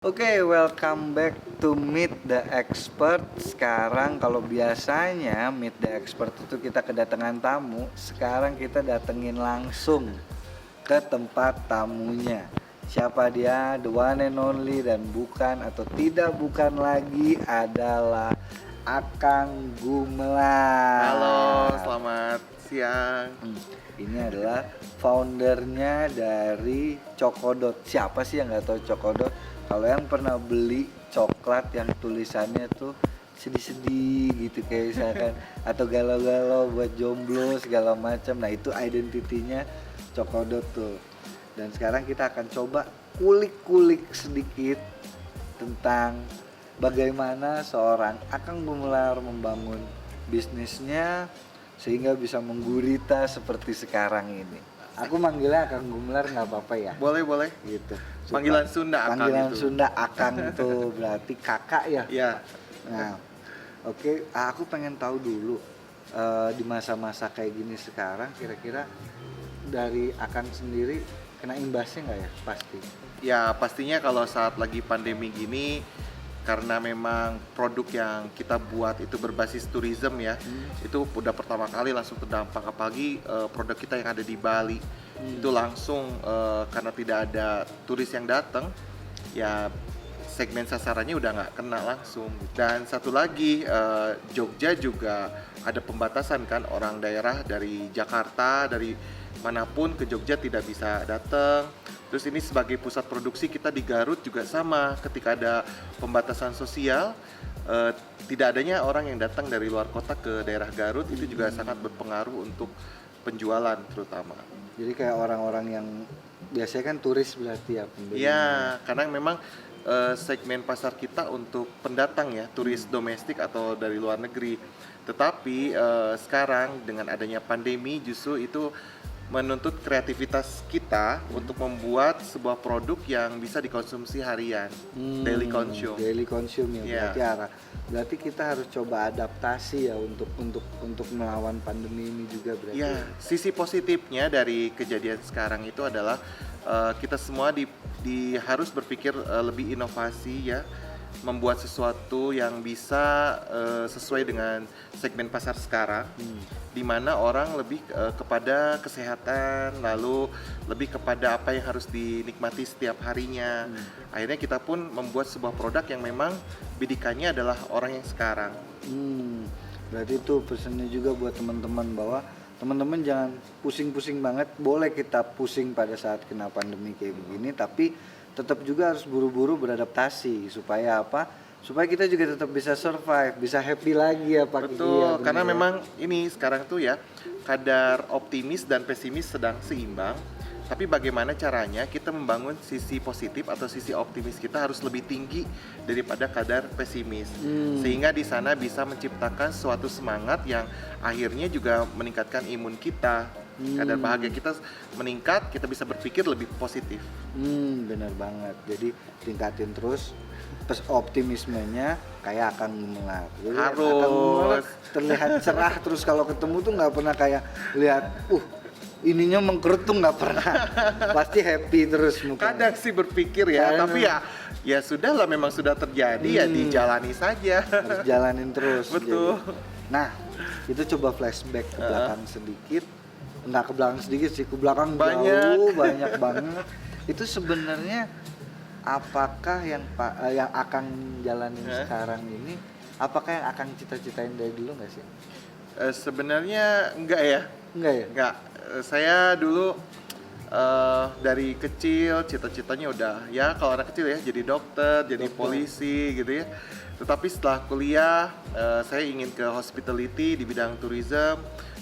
Oke, welcome back to Meet the Expert. Sekarang kalau biasanya Meet the Expert itu kita kedatangan tamu, sekarang kita datengin langsung ke tempat tamunya. Siapa dia? The one and only dan bukan atau tidak bukan lagi adalah Akang Gumelar. Halo, selamat siang. Ini adalah foundernya dari Cokodot. Siapa sih yang nggak tahu Cokodot? Kalau yang pernah beli coklat yang tulisannya tuh sedih-sedih gitu kayak misalkan atau galau-galau buat jomblo segala macam. Nah, itu identitinya Cokodot tuh. Dan sekarang kita akan coba kulik-kulik sedikit tentang bagaimana seorang Akang Gumelar membangun bisnisnya sehingga bisa menggurita seperti sekarang ini. Aku manggilnya Akang Gumelar nggak apa-apa ya? Boleh. Gitu. Panggilan Sunda Akang Panggilan itu. Sunda Akang tuh berarti kakak ya? Iya. Nah, oke, aku pengen tahu dulu di masa-masa kayak gini sekarang kira-kira dari Akang sendiri kena imbasnya nggak ya? Pasti. Ya, pastinya kalau saat lagi pandemi gini karena memang produk yang kita buat itu berbasis tourism ya. Itu udah pertama kali langsung terdampak, apalagi produk kita yang ada di Bali. Itu langsung karena tidak ada turis yang datang, ya segmen sasarannya udah nggak kena langsung. Dan satu lagi, Jogja juga ada pembatasan kan, orang daerah dari Jakarta, dari manapun ke Jogja tidak bisa datang. Terus ini sebagai pusat produksi kita di Garut juga sama, ketika ada pembatasan sosial, tidak adanya orang yang datang dari luar kota ke daerah Garut itu juga sangat berpengaruh untuk penjualan terutama. Jadi kayak orang-orang yang biasanya kan turis berarti ya pembeli. Iya, karena memang segmen pasar kita untuk pendatang ya, turis domestik atau dari luar negeri. Tetapi sekarang dengan adanya pandemi justru itu menuntut kreativitas kita untuk membuat sebuah produk yang bisa dikonsumsi harian, daily consume. Daily consume ya, Yeah. berarti kita harus coba adaptasi ya untuk melawan pandemi ini juga berarti. Ya, sisi positifnya dari kejadian sekarang itu adalah kita semua harus berpikir lebih inovasi ya, membuat sesuatu yang bisa sesuai dengan segmen pasar sekarang, di mana orang lebih kepada kesehatan, lalu lebih kepada apa yang harus dinikmati setiap harinya. Akhirnya kita pun membuat sebuah produk yang memang bidikannya adalah orang yang sekarang. Berarti itu pesannya juga buat teman-teman bahwa teman-teman jangan pusing-pusing banget. Boleh kita pusing pada saat kena pandemi kayak begini, tapi tetap juga harus buru-buru beradaptasi supaya apa? Supaya kita juga tetap bisa survive, bisa happy lagi ya Pak. Betul, karena memang ini sekarang tuh ya kadar optimis dan pesimis sedang seimbang. Tapi bagaimana caranya kita membangun sisi positif atau sisi optimis kita harus lebih tinggi daripada kadar pesimis. Sehingga di sana bisa menciptakan suatu semangat yang akhirnya juga meningkatkan imun kita. Kadar bahagia kita meningkat, kita bisa berpikir lebih positif. Benar banget. Jadi tingkatin terus optimismenya kayak Akang Gumelar. Jadi Harus. Akang Gumelar terlihat cerah terus kalau ketemu tuh nggak pernah kayak lihat ininya mengkerut tuh nggak pernah. Pasti happy terus mukanya. Kadang sih berpikir ya, Kadang. tapi ya sudahlah, memang sudah terjadi ya dijalani saja. Harus jalanin terus. Betul. Jadi. Nah, itu coba flashback ke belakang sedikit. Nggak ke belakang sedikit sih, ke belakang jauh banyak banget. Itu sebenarnya apakah yang Akang jalanin sekarang ini, apakah yang Akang cita-citain dari dulu nggak sih? Sebenarnya enggak ya. Enggak ya? Enggak. Saya dulu dari kecil cita-citanya udah ya, kalau anak kecil ya jadi dokter, jadi polisi gitu ya. Tetapi setelah kuliah saya ingin ke hospitality di bidang tourism.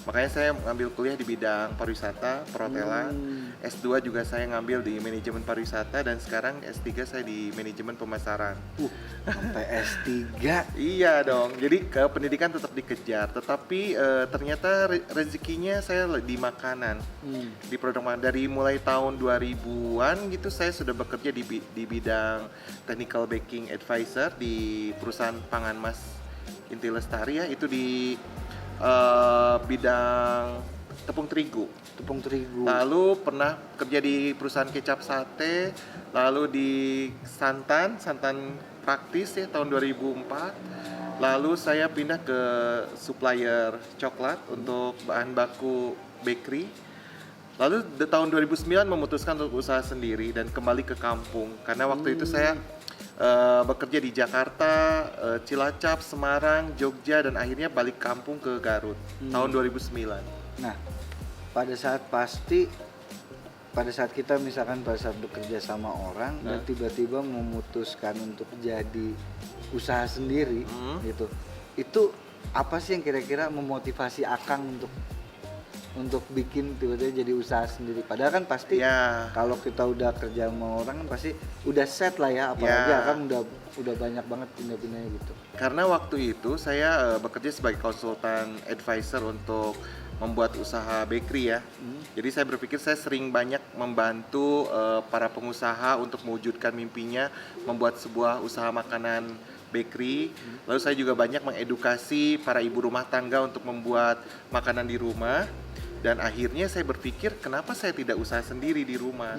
Makanya saya ngambil kuliah di bidang pariwisata, perhotelan. S2 juga saya ngambil di manajemen pariwisata, dan sekarang S3 saya di manajemen pemasaran. Sampai S3. Iya dong, jadi ke pendidikan tetap dikejar, tetapi ternyata rezekinya saya di makanan, di produk makanan. Dari mulai tahun 2000-an gitu saya sudah bekerja di bidang technical baking advisor di perusahaan pangan Mas Inti Lestari ya, itu di bidang tepung terigu. Tepung terigu. Lalu pernah kerja di perusahaan kecap sate, lalu di santan praktis ya tahun 2004. Lalu saya pindah ke supplier coklat untuk bahan baku bakery. Lalu di tahun 2009 memutuskan untuk usaha sendiri dan kembali ke kampung karena waktu itu saya bekerja di Jakarta, Cilacap, Semarang, Jogja, dan akhirnya balik kampung ke Garut tahun 2009. Nah, pada saat kita misalkan pada saat bekerja sama orang dan tiba-tiba memutuskan untuk jadi usaha sendiri gitu, itu apa sih yang kira-kira memotivasi Akang untuk bikin tiba-tiba jadi usaha sendiri? Padahal kan pasti kalau kita udah kerja sama orang kan pasti udah set lah ya, apalagi Akang udah banyak banget pindah-pindahnya gitu. Karena waktu itu saya bekerja sebagai konsultan advisor untuk membuat usaha bakery ya. Jadi saya berpikir saya sering banyak membantu para pengusaha untuk mewujudkan mimpinya membuat sebuah usaha makanan bakery. Lalu saya juga banyak mengedukasi para ibu rumah tangga untuk membuat makanan di rumah. Dan akhirnya saya berpikir kenapa saya tidak usaha sendiri di rumah.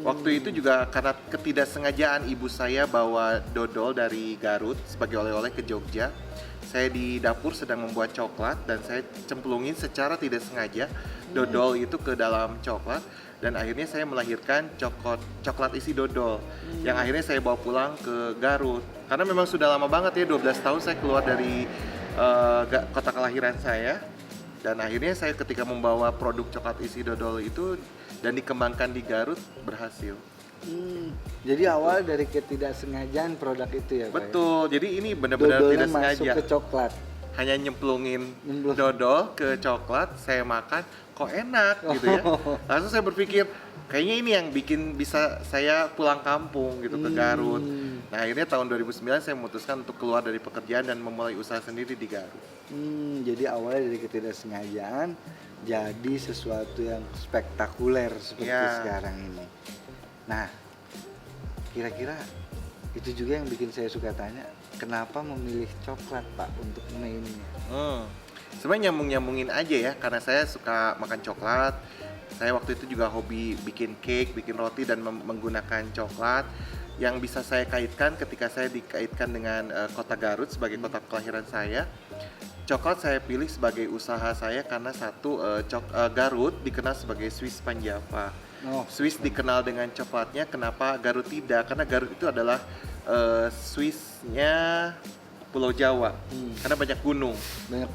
Waktu itu juga karena ketidaksengajaan ibu saya bawa dodol dari Garut sebagai oleh-oleh ke Jogja. Saya di dapur sedang membuat coklat dan saya cemplungin secara tidak sengaja dodol itu ke dalam coklat. Dan akhirnya saya melahirkan coklat isi dodol yang akhirnya saya bawa pulang ke Garut. Karena memang sudah lama banget ya, 12 tahun saya keluar dari kota kelahiran saya. Dan akhirnya saya ketika membawa produk coklat isi dodol itu dan dikembangkan di Garut berhasil. Jadi awal dari ketidaksengajaan produk itu ya Pak? Betul, jadi ini benar-benar tidak sengaja. Masuk ke coklat. Hanya nyemplungin dodol ke coklat, saya makan, kok enak gitu ya. Langsung saya berpikir, kayaknya ini yang bikin bisa saya pulang kampung gitu ke Garut. Nah akhirnya tahun 2009 saya memutuskan untuk keluar dari pekerjaan dan memulai usaha sendiri di Garut. Jadi awalnya dari ketidaksengajaan jadi sesuatu yang spektakuler seperti sekarang ini. Nah, kira-kira itu juga yang bikin saya suka tanya, kenapa memilih coklat Pak untuk mainnya? Sebenarnya nyambung-nyambungin aja ya, karena saya suka makan coklat. Saya waktu itu juga hobi bikin cake, bikin roti dan menggunakan coklat. Yang bisa saya kaitkan ketika saya dikaitkan dengan kota Garut sebagai kota kelahiran saya. Coklat saya pilih sebagai usaha saya karena satu, Garut dikenal sebagai Swiss Panjava. Swiss dikenal dengan coklatnya, kenapa Garut tidak? Karena Garut itu adalah Swissnya Pulau Jawa, karena banyak gunung.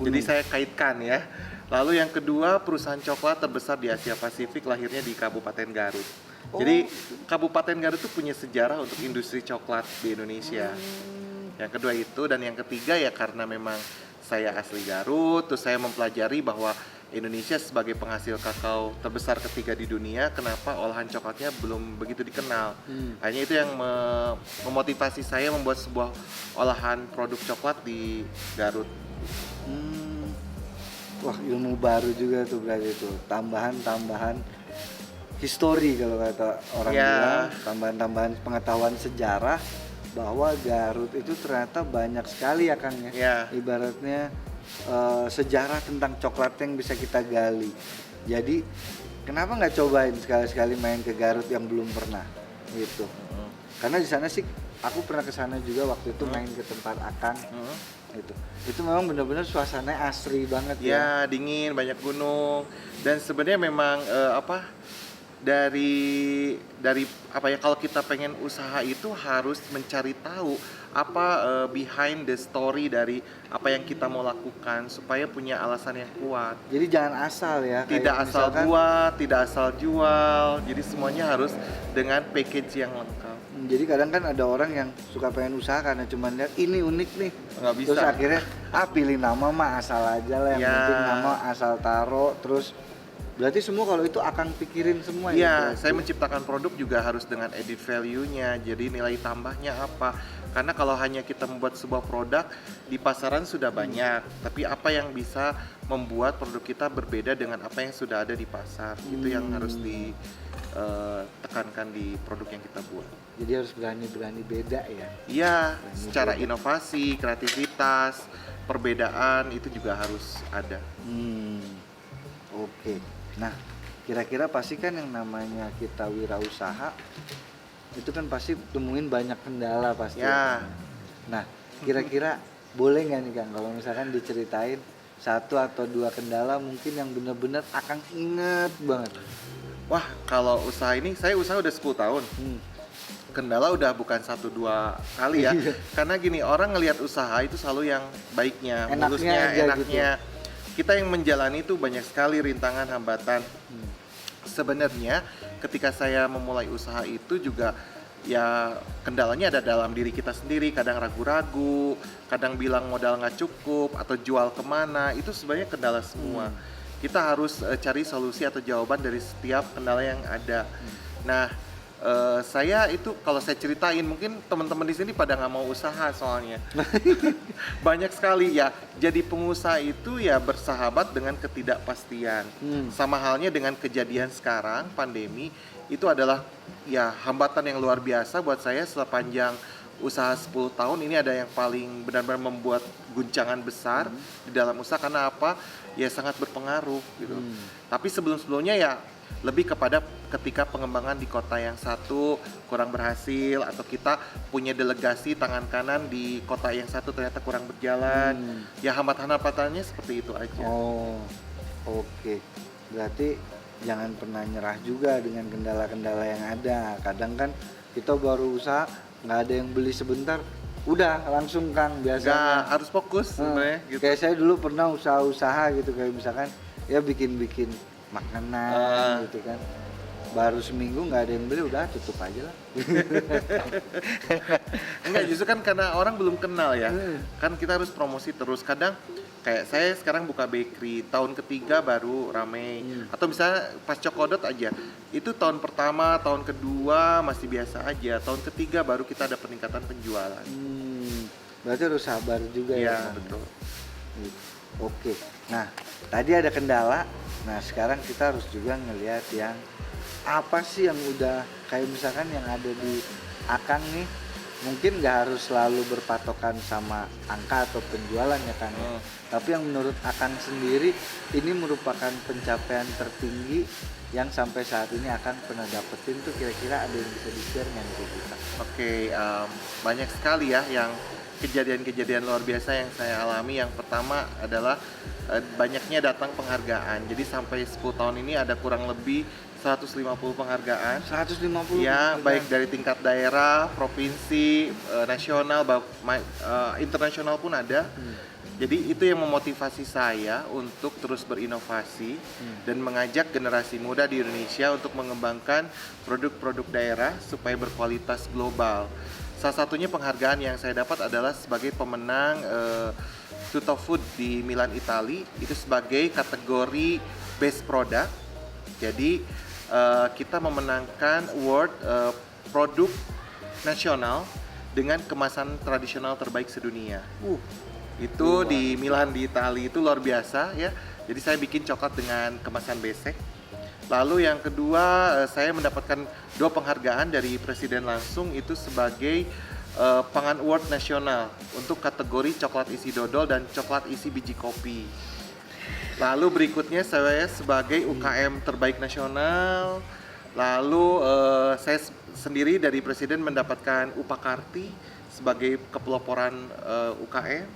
Jadi saya kaitkan ya. Lalu yang kedua, perusahaan coklat terbesar di Asia Pasifik lahirnya di Kabupaten Garut. Jadi Kabupaten Garut itu punya sejarah untuk industri coklat di Indonesia. Yang kedua itu, dan yang ketiga ya karena memang saya asli Garut, terus saya mempelajari bahwa Indonesia sebagai penghasil kakao terbesar ketiga di dunia, kenapa olahan coklatnya belum begitu dikenal. Hanya itu yang memotivasi saya membuat sebuah olahan produk coklat di Garut. Wah, ilmu baru juga tuh berarti itu, tambahan-tambahan histori kalau kata orang bilang, tambahan-tambahan pengetahuan sejarah bahwa Garut itu ternyata banyak sekali ya Kang ya. Ibaratnya sejarah tentang coklat yang bisa kita gali. Jadi kenapa nggak cobain sekali-sekali main ke Garut yang belum pernah gitu? Karena di sana sih aku pernah ke sana juga waktu itu main ke tempat Akang. Itu memang benar-benar suasananya asri banget ya. Dingin, banyak gunung dan sebenarnya memang dari apa ya, kalau kita pengen usaha itu harus mencari tahu apa behind the story dari apa yang kita mau lakukan supaya punya alasan yang kuat. Jadi jangan asal ya. Tidak asal buat, tidak asal jual. Jadi semuanya harus dengan package yang lengkap. Jadi kadang kan ada orang yang suka pengen usaha karena cuma lihat ini unik nih. Nggak bisa. Terus akhirnya pilih nama mah asal aja lah, yang penting nama asal taro. Terus berarti semua kalau itu akan pikirin semua ya? Iya, saya menciptakan produk juga harus dengan added value-nya. Jadi nilai tambahnya apa? Karena kalau hanya kita membuat sebuah produk di pasaran sudah banyak, tapi apa yang bisa membuat produk kita berbeda dengan apa yang sudah ada di pasar? Itu yang harus ditekankan di produk yang kita buat. Jadi harus berani-berani beda ya? Iya, secara inovasi, kreativitas, perbedaan itu juga harus ada. Oke. Oke. Nah, kira-kira pasti kan yang namanya kita wirausaha itu kan pasti temuin banyak kendala pasti. Ya. Nah, kira-kira boleh nggak nih Kang kalau misalkan diceritain satu atau dua kendala mungkin yang benar-benar Akang inget banget. Wah, kalau usaha ini saya usaha udah 10 tahun. Kendala udah bukan 1-2 kali ya. Iya. Karena gini, orang ngelihat usaha itu selalu yang baiknya, Enaknya mulusnya, aja enaknya. Kita yang menjalani itu banyak sekali rintangan, hambatan. Sebenarnya ketika saya memulai usaha itu juga ya kendalanya ada dalam diri kita sendiri, kadang ragu-ragu, kadang bilang modal nggak cukup atau jual kemana, itu sebenarnya kendala semua. Kita harus cari solusi atau jawaban dari setiap kendala yang ada. Nah, saya itu kalau saya ceritain mungkin teman-teman di sini pada nggak mau usaha soalnya. Banyak sekali ya. Jadi pengusaha itu ya bersahabat dengan ketidakpastian. Sama halnya dengan kejadian sekarang pandemi itu adalah ya hambatan yang luar biasa buat saya sepanjang usaha 10 tahun ini, ada yang paling benar-benar membuat guncangan besar di dalam usaha. Karena apa? Ya sangat berpengaruh gitu. Tapi sebelum-sebelumnya ya lebih kepada ketika pengembangan di kota yang satu kurang berhasil atau kita punya delegasi tangan kanan di kota yang satu ternyata kurang berjalan. Ya hambatan-hambatannya seperti itu aja. Oh, oke. Berarti jangan pernah nyerah juga dengan kendala-kendala yang ada. Kadang kan kita baru usaha, nggak ada yang beli sebentar, udah langsung Kang Nggak biasanya. harus fokus sebenarnya gitu. Kayak saya dulu pernah usaha-usaha gitu, kayak misalkan ya bikin-bikin makanan gitu kan. Baru seminggu nggak ada yang beli, udah tutup aja lah. Enggak, justru kan karena orang belum kenal ya. Kan kita harus promosi terus. Kadang kayak saya sekarang buka bakery, tahun ketiga baru rame. Atau misalnya pas Cokodot aja, itu tahun pertama, tahun kedua masih biasa aja. Tahun ketiga baru kita ada peningkatan penjualan. Berarti harus sabar juga ya. Iya, Kang? betul. Gitu. Oke. Nah, tadi ada kendala. Nah, sekarang kita harus juga ngelihat yang apa sih yang udah kayak misalkan yang ada di Akang nih, mungkin nggak harus selalu berpatokan sama angka atau penjualan ya Kang. Tapi yang menurut Akang sendiri ini merupakan pencapaian tertinggi yang sampai saat ini Akang pernah dapetin tuh, kira-kira ada yang bisa di-share nggak nih ke kita? Oke, banyak sekali ya yang kejadian-kejadian luar biasa yang saya alami. Yang pertama adalah banyaknya datang penghargaan. Jadi sampai 10 tahun ini ada kurang lebih 150 penghargaan. 150 Ya, penghargaan. baik dari tingkat daerah, provinsi, nasional, internasional pun ada. Jadi itu yang memotivasi saya untuk terus berinovasi dan mengajak generasi muda di Indonesia untuk mengembangkan produk-produk daerah supaya berkualitas global. Salah satunya penghargaan yang saya dapat adalah sebagai pemenang Tuttofood di Milan, Italia, itu sebagai kategori Best Product. Jadi kita memenangkan award produk nasional dengan kemasan tradisional terbaik sedunia. Itu di Milan di Italia, itu luar biasa ya. Jadi saya bikin coklat dengan kemasan besek. Lalu yang kedua, saya mendapatkan 2 penghargaan dari Presiden langsung, itu sebagai Pangan Award Nasional untuk kategori coklat isi dodol dan coklat isi biji kopi. Lalu berikutnya saya sebagai UKM terbaik nasional. Lalu saya sendiri dari Presiden mendapatkan Upakarti sebagai kepeloporan UKM.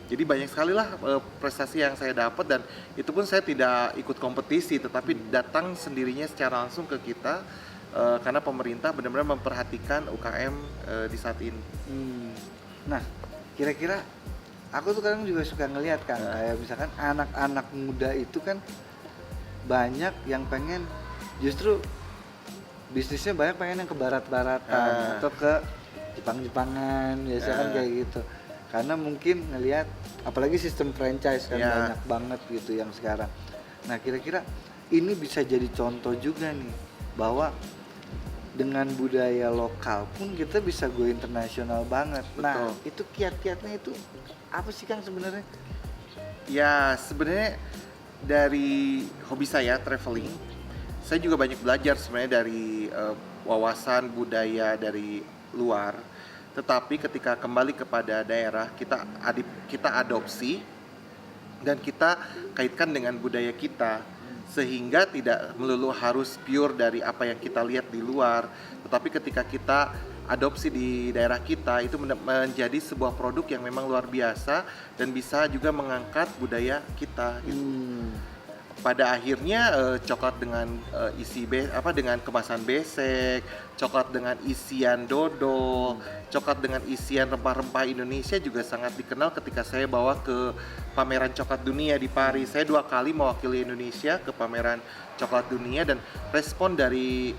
Jadi banyak sekali lah prestasi yang saya dapat, dan itu pun saya tidak ikut kompetisi, tetapi datang sendirinya secara langsung ke kita karena pemerintah benar-benar memperhatikan UKM di saat ini. Nah, kira-kira aku tuh kadang juga suka ngelihat kan, kayak misalkan anak-anak muda itu kan banyak yang pengen, justru bisnisnya banyak pengen yang ke barat-baratan atau ke Jepang-Jepangan, biasanya kan kayak gitu. Karena mungkin ngelihat apalagi sistem franchise kan banyak banget gitu yang sekarang. Nah, kira-kira ini bisa jadi contoh juga nih bahwa dengan budaya lokal pun kita bisa go internasional banget. Betul. Nah, itu kiat-kiatnya itu apa sih Kang sebenarnya? Ya, sebenarnya dari hobi saya traveling, saya juga banyak belajar sebenarnya dari wawasan budaya dari luar. Tetapi ketika kembali kepada daerah, kita adopsi dan kita kaitkan dengan budaya kita. sehingga tidak melulu harus pure dari apa yang kita lihat di luar, tetapi ketika kita adopsi di daerah kita itu menjadi sebuah produk yang memang luar biasa dan bisa juga mengangkat budaya kita gitu. Pada akhirnya coklat dengan dengan kemasan besek, coklat dengan isian dodol, coklat dengan isian rempah-rempah Indonesia juga sangat dikenal ketika saya bawa ke pameran coklat dunia di Paris. Saya 2 kali mewakili Indonesia ke pameran coklat dunia dan respon dari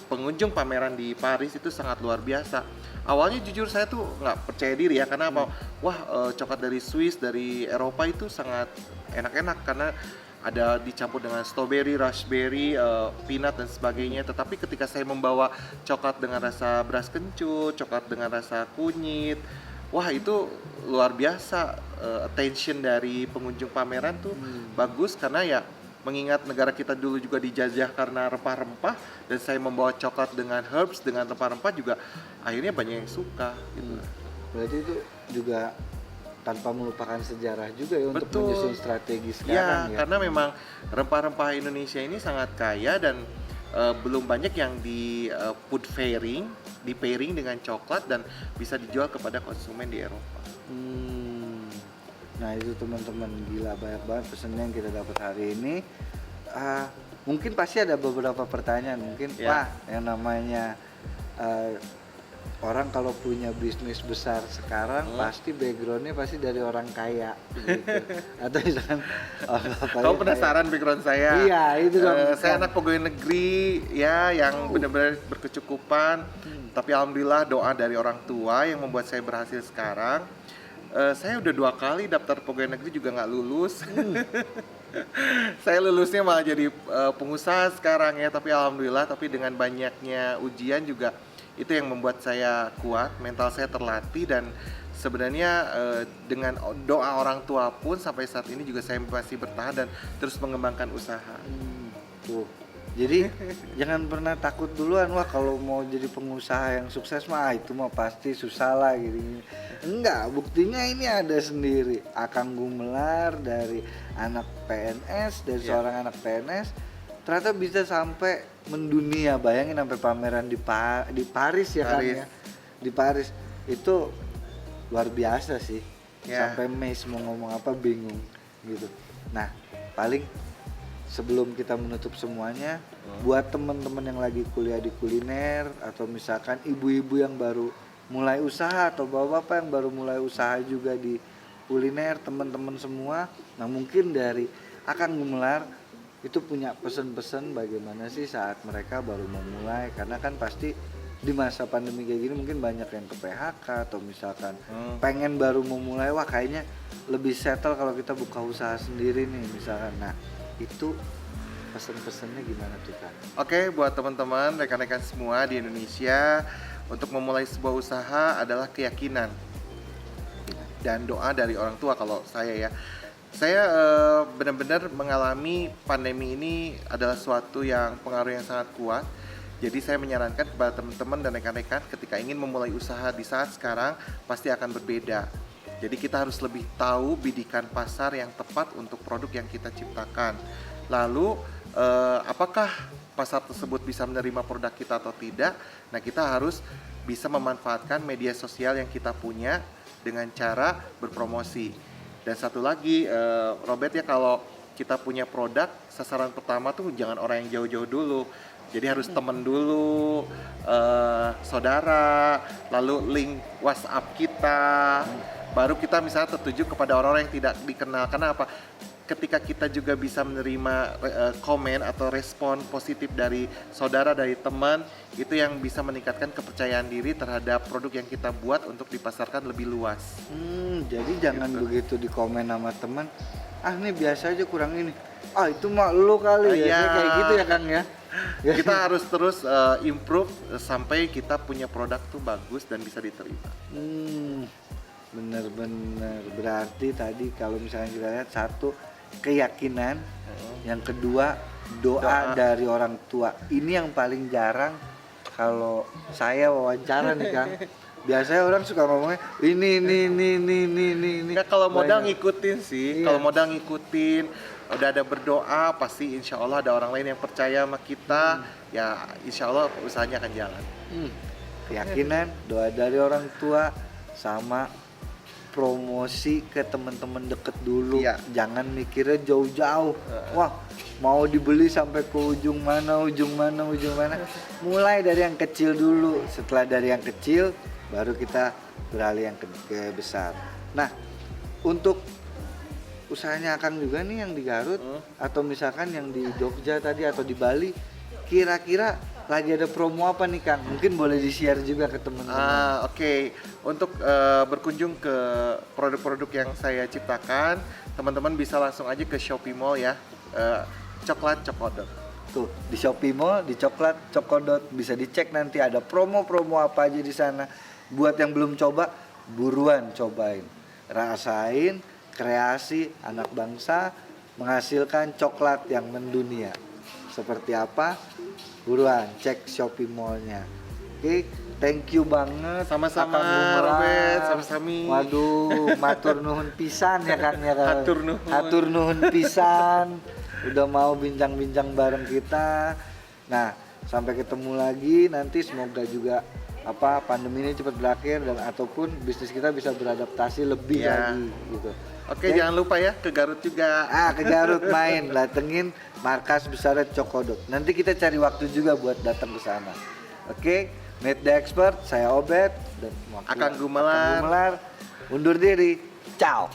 pengunjung pameran di Paris itu sangat luar biasa. Awalnya jujur saya tuh nggak percaya diri ya, karena apa? Wah, coklat dari Swiss, dari Eropa itu sangat enak-enak karena ada dicampur dengan strawberry, raspberry, peanut dan sebagainya. Tetapi ketika saya membawa coklat dengan rasa beras kencur, coklat dengan rasa kunyit, wah itu luar biasa. Attention dari pengunjung pameran tuh bagus, karena ya mengingat negara kita dulu juga dijajah karena rempah-rempah, dan saya membawa coklat dengan herbs, dengan rempah-rempah juga akhirnya banyak yang suka gitu. Berarti itu juga tanpa melupakan sejarah juga ya untuk Betul. menyusun strategi sekarang ya. Karena memang rempah-rempah Indonesia ini sangat kaya dan belum banyak yang di di pairing dengan coklat dan bisa dijual kepada konsumen di Eropa. Nah itu teman-teman, gila banyak banget pesannya yang kita dapat hari ini. Mungkin pasti ada beberapa pertanyaan, mungkin Ya. Pak, yang namanya orang kalau punya bisnis besar sekarang pasti backgroundnya pasti dari orang kaya gitu. Atau misalkan Kamu penasaran background saya? Iya itu dong. Saya anak pegawai negeri ya, yang benar-benar berkecukupan. Tapi alhamdulillah doa dari orang tua yang membuat saya berhasil sekarang. Saya udah 2 kali daftar pegawai negeri juga nggak lulus. Saya lulusnya malah jadi pengusaha sekarang ya. Tapi alhamdulillah, tapi dengan banyaknya ujian juga itu yang membuat saya kuat, mental saya terlatih, dan sebenarnya dengan doa orang tua pun sampai saat ini juga saya masih bertahan dan terus mengembangkan usaha. Tuh. Jadi jangan pernah takut duluan, wah kalau mau jadi pengusaha yang sukses mah itu mah pasti susah lah gitu. Enggak, buktinya ini ada sendiri. Akang Gumelar dari anak PNS, dari seorang anak PNS ternyata bisa sampai mendunia. Bayangin sampai pameran di Paris ya kan ya. Di Paris itu luar biasa sih. Sampai Mace mau ngomong apa bingung gitu. Nah, paling sebelum kita menutup semuanya, buat teman-teman yang lagi kuliah di kuliner, atau misalkan ibu-ibu yang baru mulai usaha, atau bapak-bapak yang baru mulai usaha juga di kuliner, teman-teman semua, nah mungkin dari Akang Gumelar itu punya pesan-pesan bagaimana sih saat mereka baru memulai, karena kan pasti di masa pandemi kayak gini mungkin banyak yang ke PHK atau misalkan pengen baru memulai, wah kayaknya lebih settle kalau kita buka usaha sendiri nih misalkan. Nah itu pesan-pesannya gimana tuh Kak? Oke, buat teman-teman, rekan-rekan semua di Indonesia, untuk memulai sebuah usaha adalah keyakinan dan doa dari orang tua. Kalau saya ya, saya benar-benar mengalami pandemi ini adalah suatu yang pengaruh yang sangat kuat. Jadi saya menyarankan kepada teman-teman dan rekan-rekan, ketika ingin memulai usaha di saat sekarang pasti akan berbeda. Jadi kita harus lebih tahu bidikan pasar yang tepat untuk produk yang kita ciptakan. Lalu apakah pasar tersebut bisa menerima produk kita atau tidak? Nah, kita harus bisa memanfaatkan media sosial yang kita punya dengan cara berpromosi. Dan satu lagi, Robert ya, kalau kita punya produk, sasaran pertama tuh jangan orang yang jauh-jauh dulu. Jadi harus temen dulu, saudara, lalu link WhatsApp kita. Baru kita misalnya tertuju kepada orang-orang yang tidak dikenal. Karena apa? Ketika kita juga bisa menerima komen atau respon positif dari saudara, dari teman, itu yang bisa meningkatkan kepercayaan diri terhadap produk yang kita buat untuk dipasarkan lebih luas. Jadi jangan begitu di komen sama teman, ini biasa aja kurang ini. Itu mah lu kali ya, kayak gitu ya Kang ya. Kita harus terus improve sampai kita punya produk tuh bagus dan bisa diterima. Bener-bener, berarti tadi kalau misalnya kita lihat, satu keyakinan, yang kedua doa dari orang tua. Ini yang paling jarang kalau saya wawancara nih Kang. Biasanya orang suka ngomongnya ini. Nggak, kalau modal Banyak. ngikutin sih, Iya. kalau modal ngikutin, udah ada berdoa, pasti insya Allah ada orang lain yang percaya sama kita, ya insya Allah usahanya akan jalan. Keyakinan, doa dari orang tua, sama promosi ke teman-teman deket dulu. Iya. Jangan mikirnya jauh-jauh. Wah, mau dibeli sampai ke ujung mana. Mulai dari yang kecil dulu. Setelah dari yang kecil, baru kita beralih yang ke besar. Nah, untuk usahanya Akang juga nih yang di Garut atau misalkan yang di Jogja tadi atau di Bali, kira-kira lagi ada promo apa nih Kang? Mungkin boleh di-share juga ke teman-teman. Oke. Untuk berkunjung ke produk-produk yang saya ciptakan, teman-teman bisa langsung aja ke Shopee Mall ya. Coklat Cokodot. Tuh, di Shopee Mall, di Coklat Cokodot bisa dicek nanti ada promo-promo apa aja di sana. Buat yang belum coba, buruan cobain. Rasain kreasi anak bangsa menghasilkan coklat yang mendunia. Seperti apa? Buruan cek Shopee Mall-nya. Oke, thank you banget. Sama-sama, Akang Gumelar. Robert, sama-sami. Waduh, matur nuhun pisan ya Kang ya. Kang. Hatur nuhun. Hatur nuhun pisan. Udah mau bincang-bincang bareng kita. Nah, sampai ketemu lagi nanti, semoga juga pandemi ini cepat berakhir dan ataupun bisnis kita bisa beradaptasi lebih Iya. lagi gitu. Oke, jangan lupa ya ke Garut juga. Ke Garut main, datengin markas besar Cokodot. Nanti kita cari waktu juga buat datang ke sana. Oke, Meet the Expert, saya Obed dan Akang Gumelar. Undur diri. Ciao.